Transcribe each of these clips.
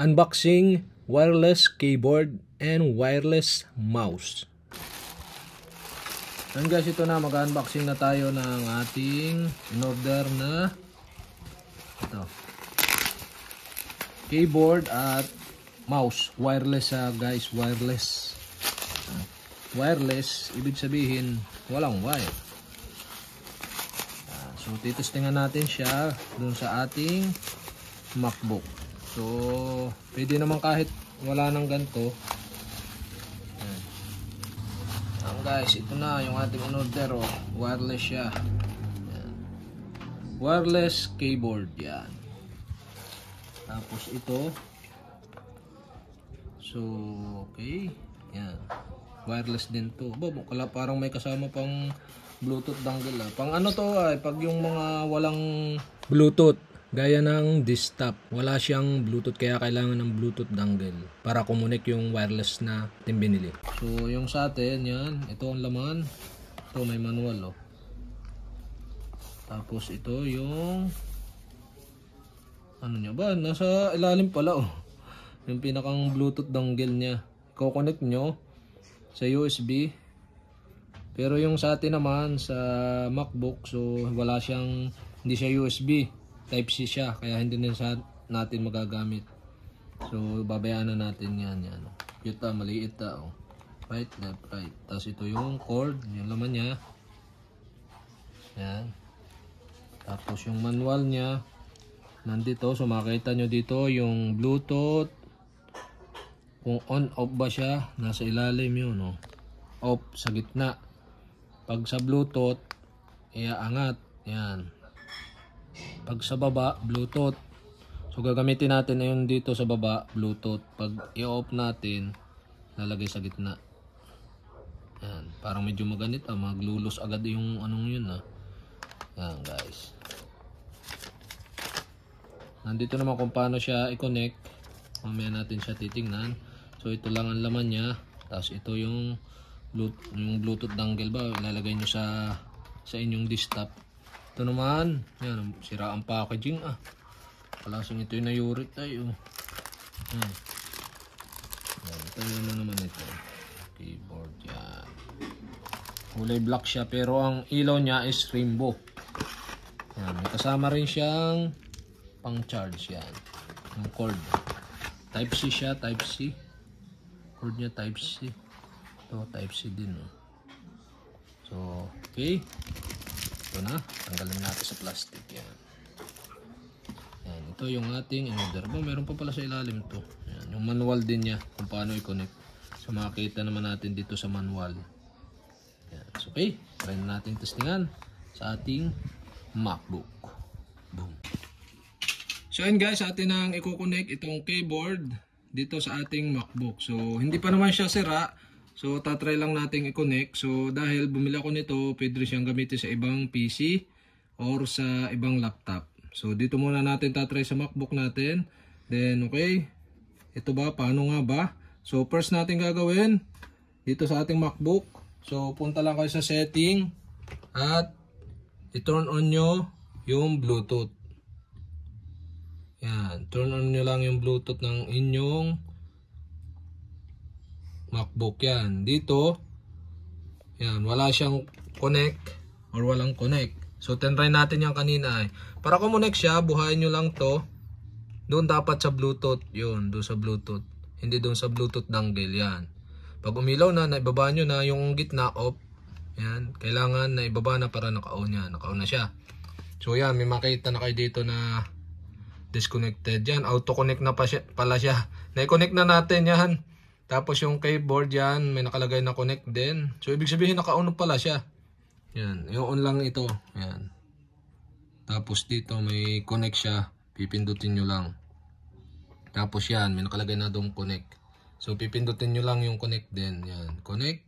unboxing wireless keyboard and wireless mouse. And guys, ito na, mag-unboxing na tayo ng ating in-order na ito, keyboard at mouse. Wireless guys, wireless. Wireless, ibig sabihin walang wire. So titestingan natin siya dun sa ating MacBook. So pwede naman kahit wala nang ganito. Guys, ito na yung ating in-order, wireless siya. Yan. Wireless keyboard yan. Tapos ito, so okay, yan, wireless din to. Parang may kasama pang Bluetooth dongle pang ano to pag yung mga walang Bluetooth, gaya ng desktop, wala siyang Bluetooth, kaya kailangan ng Bluetooth dongle para kumunik yung wireless na ating binili. So yung sa atin, yan, ito ang laman. Ito may manual Tapos ito yung ano niya ba, nasa ilalim pala yung pinakang Bluetooth dongle niya. I-connect nyo sa USB. Pero yung sa atin naman sa MacBook, so wala siyang, hindi siya USB, Type-C siya, kaya hindi na natin magagamit. So babayaan na natin yan. Cute maliit right, left, right. Tapos ito yung cord, yung laman niya. Yan. Tapos yung manual niya nandito, so makita nyo dito yung Bluetooth, kung on off ba siya, nasa ilalim yun off sa gitna. Pag sa Bluetooth, iaangat, yan. Pag sa baba, Bluetooth. So gagamitin natin na yun dito sa baba, Bluetooth. Pag i-off natin, lalagay sa gitna. Yan, parang medyo maganit maglulos agad yung anong yun Yan guys. Nandito naman kung paano siya i-connect. Mamaya natin siya titingnan. So ito lang ang laman niya. Tapos ito yung Bluetooth dongle ba, ilalagay nyo sa inyong desktop. Ito naman, yan, sira ang packaging Kalasing ito yung nayurit tayo. Yan, ito yun naman ito. Keyboard yan. Kulay black siya pero ang ilaw niya is rainbow. Yan, may kasama rin siyang pang charge yan. Yung cord. Type-C siya, Type-C. Cord niya Type-C. Ito Type-C din So okay, ito na, tanggalin natin sa plastic yan. Ito yung ating in-order ba, meron pa pala sa ilalim to. Yan, yung manual din niya kung paano i-connect. So makikita naman natin dito sa manual yan. So okay, try na natin testingan sa ating MacBook. Boom. So yun guys, atin ang i-connect itong keyboard dito sa ating MacBook. So hindi pa naman siya sira. So tatry lang natin i-connect. So dahil bumili ako nito, pwede siyang gamitin sa ibang PC or sa ibang laptop. So dito muna natin tatry sa MacBook natin. Then okay, ito ba, paano nga ba? So first natin gagawin dito sa ating MacBook. So punta lang kayo sa setting at i-turn on nyo yung Bluetooth. Yan, turn on nyo lang yung Bluetooth ng inyong MacBook yan. Dito, yan, wala siyang connect or walang connect. So, tinry natin yan kanina Para kumonect siya, buhayin nyo lang to. Doon dapat sa Bluetooth. Yun, doon sa Bluetooth. Hindi doon sa Bluetooth dongle. Yan. Pag umilaw na, naibaba nyo na yung gitna off. Yan, kailangan na ibaba na para naka-on yan. Naka-on na siya. So, yan, may makita na kayo dito na disconnected. Yan, auto-connect na pala siya. Na-connect na natin yan. Tapos yung keyboard yan, may nakalagay na connect din. So ibig sabihin naka-on pala siya. Yan, yung on lang ito. Yan. Tapos dito may connect siya. Pipindutin nyo lang. Tapos yan, may nakalagay na doon connect. So pipindutin nyo lang yung connect din. Yan, connect.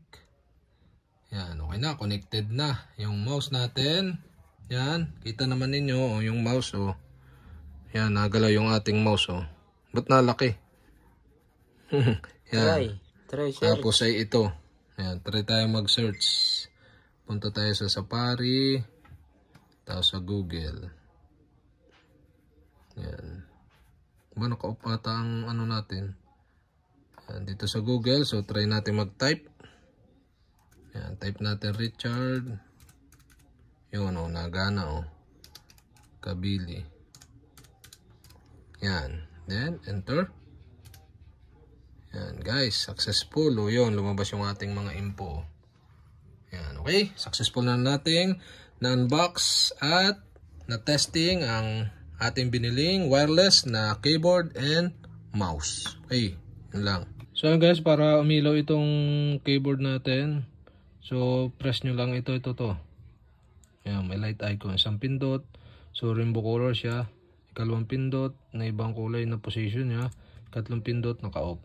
Yan, okay na, connected na. Yung mouse natin. Yan, kita naman ninyo yung mouse Yan, nagalaw yung ating mouse Ba't nalaki? Yan. Try tapos ay ito. Yan, try tayo mag-search. Punta tayo sa Safari. Tapos sa Google. Yan. Ba, naka-off ata ang ano natin. Yan, dito sa Google. So, try natin mag-type. Yan, type natin Richard. Yun, oh, nagana, oh. Kabili. Yan. Then, enter. Yan, guys. Successful. O, yun, lumabas yung ating mga info. Yan, okay. Successful na nating na-unbox at na-testing ang ating biniling wireless na keyboard and mouse. Okay, yun lang. So guys, para umilaw itong keyboard natin, so press nyo lang ito to. Yan, may light icon, isang pindot. So rainbow color siya. Ikalawang pindot na ibang kulay na position niya. Ikatlong pindot naka-off.